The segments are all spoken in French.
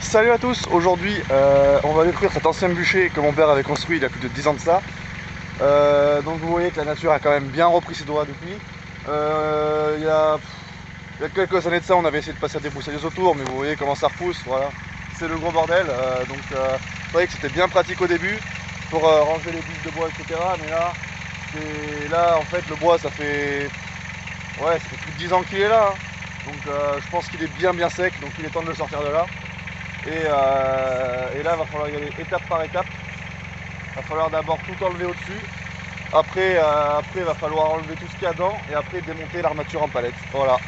Salut à tous, aujourd'hui on va détruire cet ancien bûcher que mon père avait construit il y a plus de 10 ans de ça. Donc vous voyez que la nature a quand même bien repris ses droits depuis. Il y a quelques années de ça on avait essayé de passer à des broussailles autour, mais vous voyez comment ça repousse, voilà. C'est le gros bordel, c'est vrai que c'était bien pratique au début pour ranger les bûches de bois, etc. Mais là en fait le bois ça fait plus de 10 ans qu'il est là, hein. Donc je pense qu'il est bien sec, donc il est temps de le sortir de là. Et là, il va falloir y aller étape par étape. Il va falloir d'abord tout enlever au-dessus. Après, il va falloir enlever tout ce qu'il y a dedans. Et après, démonter l'armature en palette. Voilà.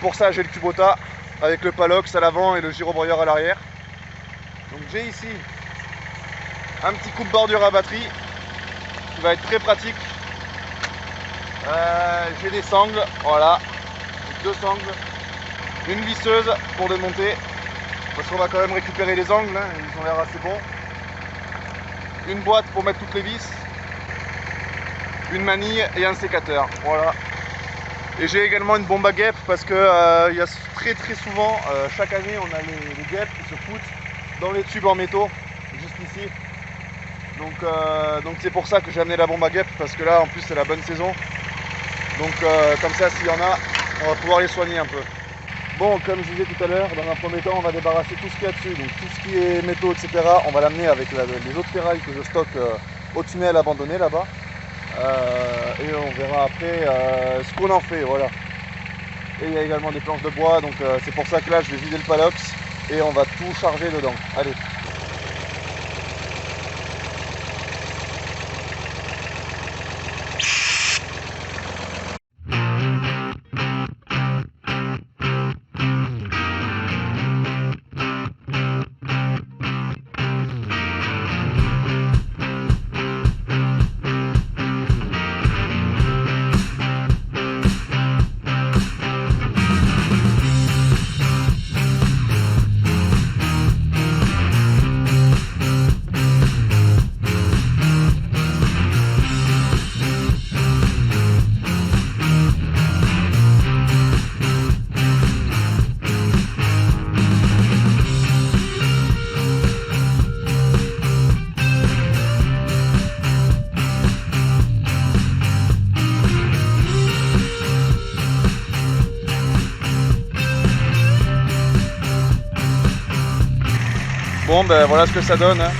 Pour ça, j'ai le Kubota avec le Palox à l'avant et le gyrobroyeur à l'arrière. Donc j'ai ici un petit coupe-bordure à batterie qui va être très pratique. J'ai des sangles. Voilà. J'ai 2 sangles. Une visseuse pour démonter. Parce qu'on va quand même récupérer les angles, hein, ils ont l'air assez bons. Une boîte pour mettre toutes les vis. Une manille et un sécateur. Voilà. Et j'ai également une bombe à guêpes parce que il y a très souvent, chaque année, on a les guêpes qui se foutent dans les tubes en métaux, juste ici. Donc c'est pour ça que j'ai amené la bombe à guêpes, parce que là en plus c'est la bonne saison. Donc comme ça, s'il y en a, on va pouvoir les soigner un peu. Bon, comme je disais tout à l'heure, dans un premier temps, on va débarrasser tout ce qu'il y a dessus, donc tout ce qui est métaux, etc. On va l'amener avec les autres ferrailles que je stocke au tunnel abandonné là-bas. Et on verra après ce qu'on en fait, voilà. Et il y a également des planches de bois, donc c'est pour ça que là, je vais vider le Palox et on va tout charger dedans. Allez. Bon ben voilà ce que ça donne, hein.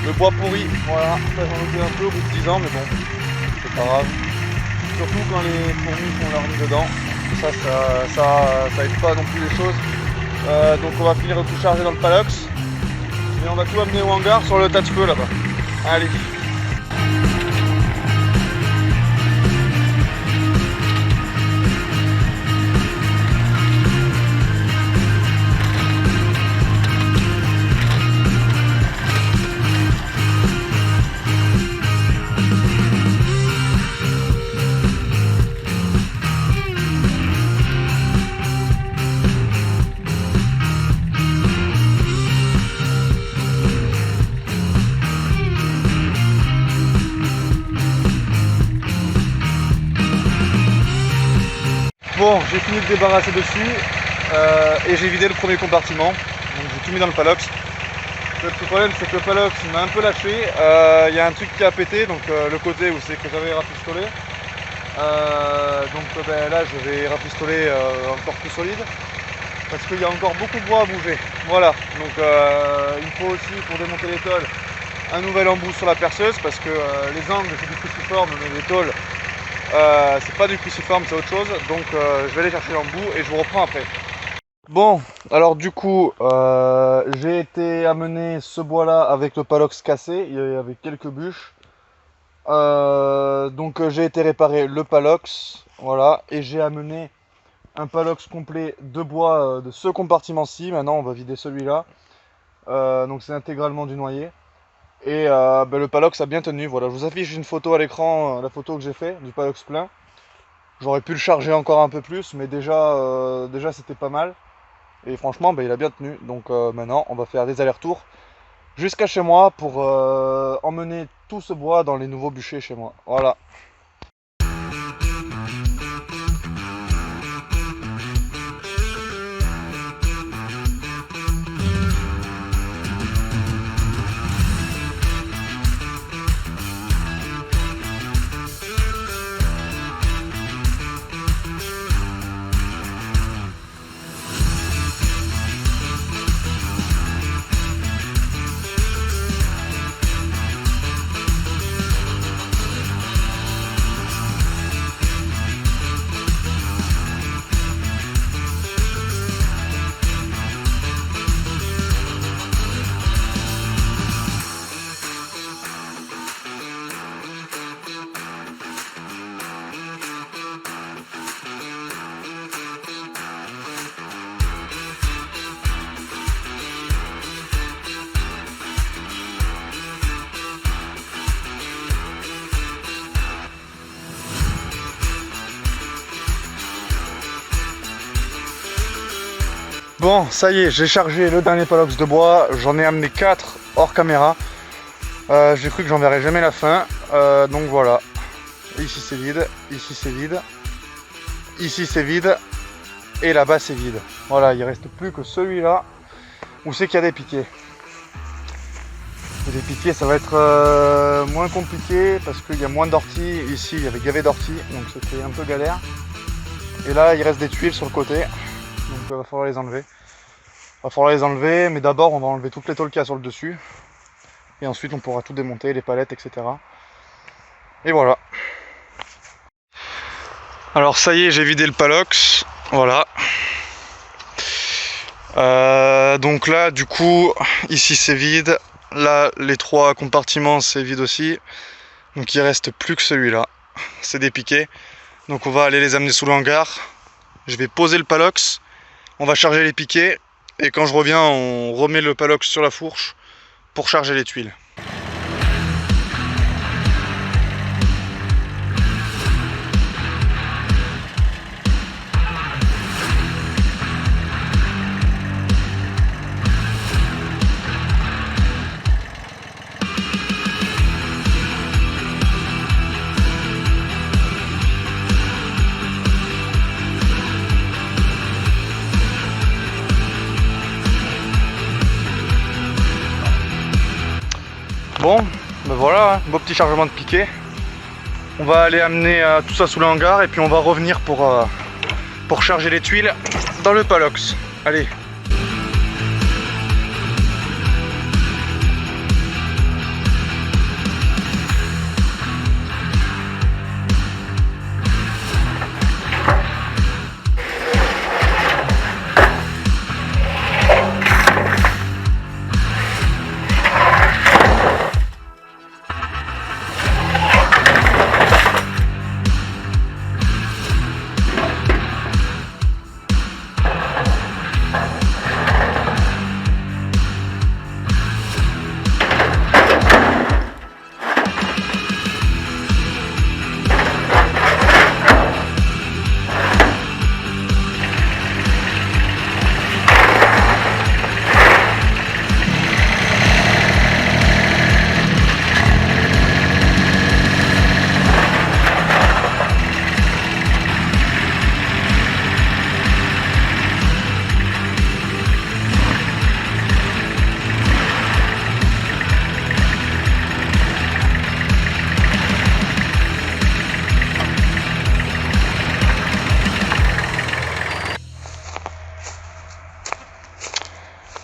Le bois pourri, voilà, ça j'en ai un peu au bout de 10 ans, mais bon, c'est pas grave. Surtout quand les fourmis font leur nid dedans, ça aide pas non plus les choses. Donc on va finir de tout charger dans le Palox. Et on va tout amener au hangar sur le tas de feu là-bas. Allez. Bon, j'ai fini de débarrasser dessus et j'ai vidé le premier compartiment. Donc j'ai tout mis dans le Palox. Le problème c'est que le Palox il m'a un peu lâché. Il y a un truc qui a pété, donc le côté où c'est que j'avais rafistolé. Là je vais rafistoler encore plus solide. Parce qu'il y a encore beaucoup de bois à bouger. Voilà, donc il faut aussi pour démonter les tôles un nouvel embout sur la perceuse, parce que les angles c'est du cruciforme, mais les tôles c'est pas du cruciforme, c'est autre chose. Donc je vais aller chercher l'embout et je vous reprends après. Bon, alors du coup j'ai été amener ce bois là avec le Palox cassé, il y avait quelques bûches. Donc j'ai été réparer le Palox, voilà, et j'ai amené un Palox complet de bois de ce compartiment-ci. Maintenant on va vider celui-là, donc c'est intégralement du noyer. Et le Palox a bien tenu, voilà, je vous affiche une photo à l'écran, la photo que j'ai fait du Palox plein. J'aurais pu le charger encore un peu plus, mais déjà c'était pas mal. Et franchement il a bien tenu, donc maintenant on va faire des allers-retours jusqu'à chez moi pour emmener tout ce bois dans les nouveaux bûchers chez moi, voilà. Bon, ça y est, j'ai chargé le dernier palox de bois. J'en ai amené 4 hors caméra. J'ai cru que j'en verrais jamais la fin. Donc voilà. Ici c'est vide, ici c'est vide, ici c'est vide. Et là-bas c'est vide. Voilà, il reste plus que celui-là où c'est qu'il y a des piquets. Et les piquets ça va être moins compliqué parce qu'il y a moins d'orties. Ici il y avait gavé d'orties, donc c'était un peu galère. Et là il reste des tuiles sur le côté, donc il va falloir les enlever. Mais d'abord on va enlever toutes les tôles qu'il y a sur le dessus. Et ensuite on pourra tout démonter, les palettes, etc. Et voilà. Alors ça y est, j'ai vidé le palox. Voilà. Donc là du coup, ici c'est vide. Là les 3 compartiments c'est vide aussi. Donc il reste plus que celui-là. C'est des piquets. Donc on va aller les amener sous le hangar. Je vais poser le palox. On va charger les piquets. Et quand je reviens, on remet le palox sur la fourche pour charger les tuiles. Bon, ben voilà, beau petit chargement de piquet. On va aller amener tout ça sous le hangar et puis on va revenir pour charger les tuiles dans le palox. Allez.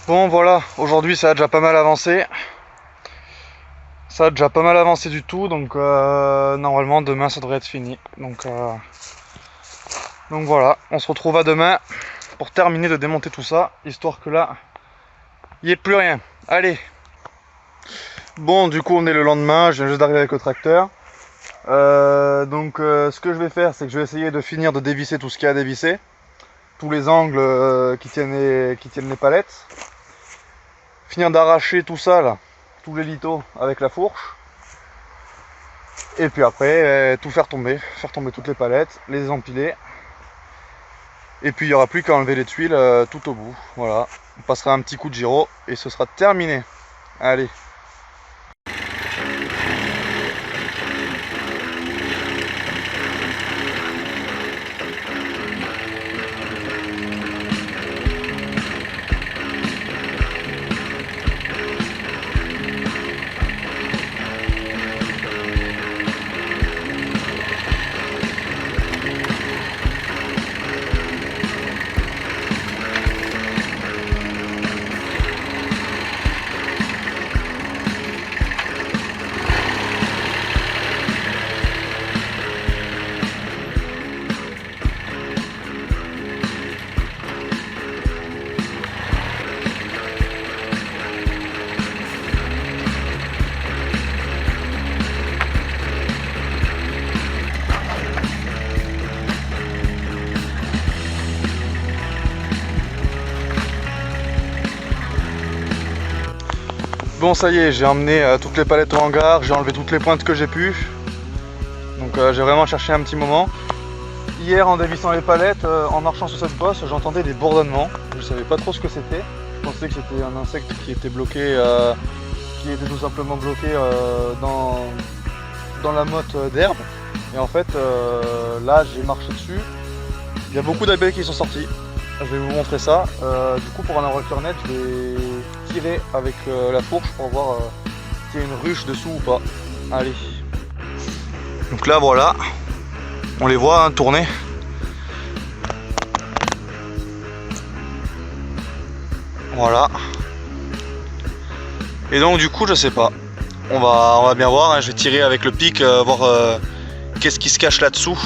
Bon voilà, aujourd'hui ça a déjà pas mal avancé. Ça a déjà pas mal avancé du tout, donc normalement demain ça devrait être fini. Donc voilà, on se retrouve à demain pour terminer de démonter tout ça, histoire que là, il n'y ait plus rien. Allez. Bon, du coup on est le lendemain, je viens juste d'arriver avec le tracteur. Ce que je vais faire, c'est que je vais essayer de finir de dévisser tout ce qu'il y a à dévisser. Tous les angles qui tiennent les palettes. Finir d'arracher tout ça là, tous les litos avec la fourche. Et puis après, tout faire tomber toutes les palettes, les empiler. Et puis il n'y aura plus qu'à enlever les tuiles tout au bout. Voilà, on passera un petit coup de gyro et ce sera terminé. Allez. Bon ça y est, j'ai emmené toutes les palettes au hangar, j'ai enlevé toutes les pointes que j'ai pu. Donc j'ai vraiment cherché un petit moment. hier en dévissant les palettes, en marchant sur cette bosse, j'entendais des bourdonnements. Je savais pas trop ce que c'était. Je pensais que c'était un insecte qui était bloqué, qui était tout simplement bloqué dans la motte d'herbe. Et en fait, là j'ai marché dessus. Il y a beaucoup d'abeilles qui sont sorties. Je vais vous montrer ça. Du coup, pour en avoir le cœur net, je vais tirer avec la fourche pour voir s'il y a une ruche dessous ou pas. Allez. Donc là, voilà. On les voit hein, tourner. Voilà. Et donc du coup, je sais pas. On va bien voir. Hein. Je vais tirer avec le pic, voir qu'est-ce qui se cache là-dessous.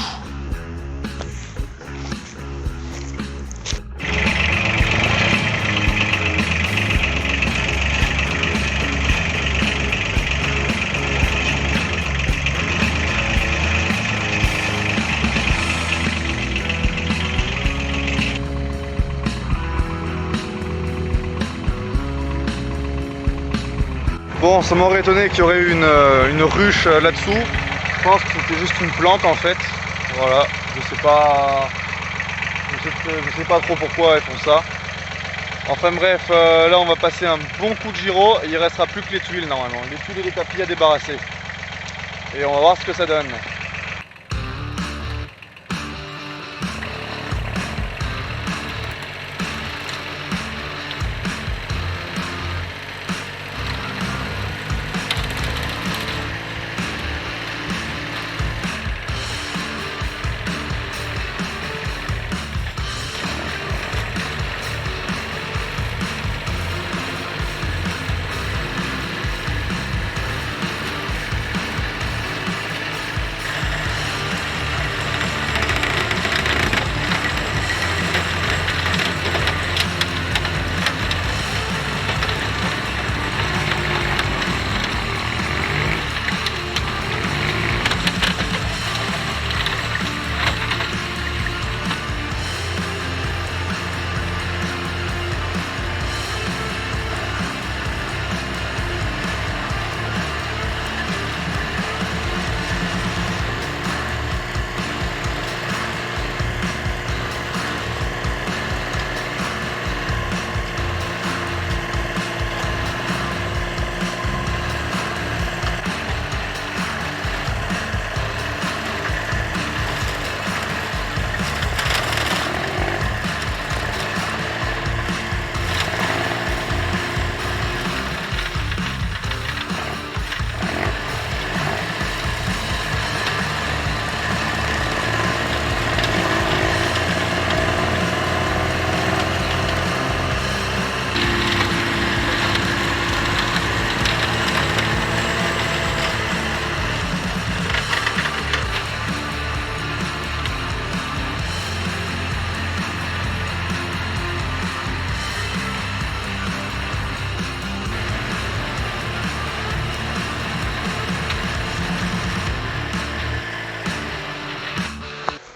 Bon, ça m'aurait étonné qu'il y aurait eu une ruche là-dessous. Je pense que c'était juste une plante en fait. Voilà, je sais pas trop pourquoi ils font ça. Enfin bref, là on va passer un bon coup de gyro et il restera plus que les tuiles normalement. Les tuiles et les tapis à débarrasser. Et on va voir ce que ça donne.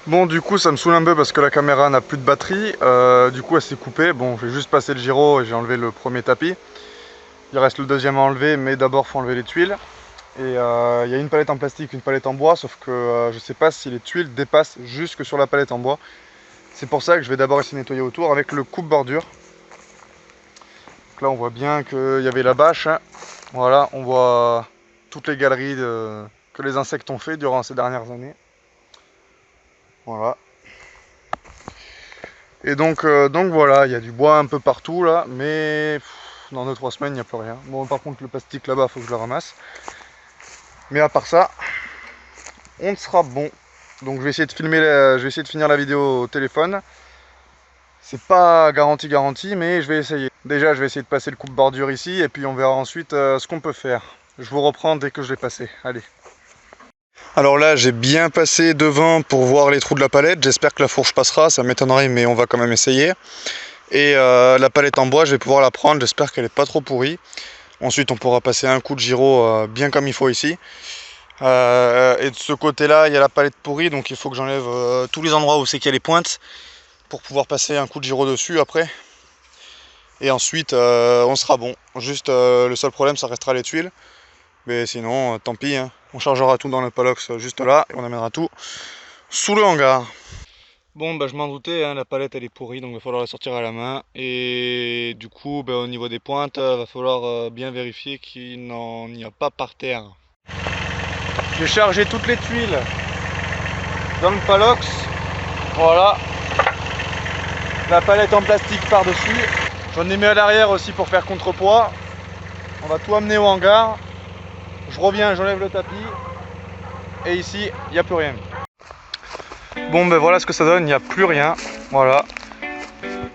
Bon, du coup ça me saoule un peu parce que la caméra n'a plus de batterie, du coup elle s'est coupée. Bon, j'ai juste passé le gyro et j'ai enlevé le premier tapis. Il reste le deuxième à enlever, mais d'abord faut enlever les tuiles. Et il y a une palette en plastique, une palette en bois, sauf que je sais pas si les tuiles dépassent jusque sur la palette en bois. C'est pour ça que je vais d'abord essayer de nettoyer autour avec le coupe-bordure. Donc là on voit bien qu'il y avait la bâche, hein. Voilà, on voit toutes les galeries que les insectes ont fait durant ces dernières années. Voilà. Et donc voilà, il y a du bois un peu partout là, mais dans 2-3 semaines il n'y a plus rien. Bon, par contre le plastique là-bas, faut que je le ramasse. Mais à part ça, on sera bon. Donc je vais essayer de filmer, je vais essayer de finir la vidéo au téléphone. C'est pas garanti, mais je vais essayer. Déjà je vais essayer de passer le coupe-bordure ici, et puis on verra ensuite ce qu'on peut faire. Je vous reprends dès que je l'ai passé. Allez. Alors là j'ai bien passé devant pour voir les trous de la palette, j'espère que la fourche passera, ça m'étonnerait mais on va quand même essayer. Et la palette en bois je vais pouvoir la prendre, j'espère qu'elle n'est pas trop pourrie. Ensuite on pourra passer un coup de gyro bien comme il faut ici. Et de ce côté là il y a la palette pourrie, donc il faut que j'enlève tous les endroits où c'est qu'il y a les pointes pour pouvoir passer un coup de gyro dessus après. Et ensuite on sera bon, juste le seul problème ça restera les tuiles. Mais sinon, tant pis, hein. On chargera tout dans le palox juste là et on amènera tout sous le hangar. Bon bah je m'en doutais, hein, la palette elle est pourrie donc il va falloir la sortir à la main. Et du coup bah, au niveau des pointes, va falloir bien vérifier qu'il n'en y a pas par terre. J'ai chargé toutes les tuiles dans le palox. Voilà. La palette en plastique par dessus. J'en ai mis à l'arrière aussi pour faire contrepoids. On va tout amener au hangar. Je reviens, j'enlève le tapis. Et ici, il n'y a plus rien. Bon ben voilà ce que ça donne, il n'y a plus rien. Voilà.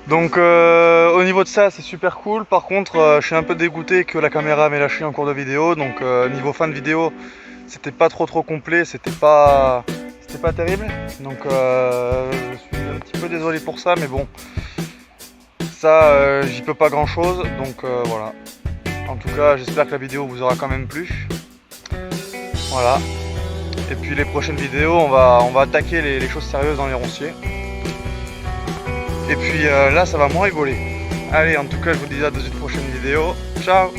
Donc au niveau de ça c'est super cool. Par contre je suis un peu dégoûté que la caméra m'ait lâché en cours de vidéo. Donc niveau fin de vidéo c'était pas trop complet, c'était pas terrible. Donc je suis un petit peu désolé pour ça, mais bon, ça j'y peux pas grand chose. Donc voilà. En tout cas j'espère que la vidéo vous aura quand même plu. Voilà. Et puis les prochaines vidéos on va attaquer les choses sérieuses dans les ronciers. Et puis là ça va moins rigoler. Allez, en tout cas je vous dis à dans une prochaine vidéo. Ciao!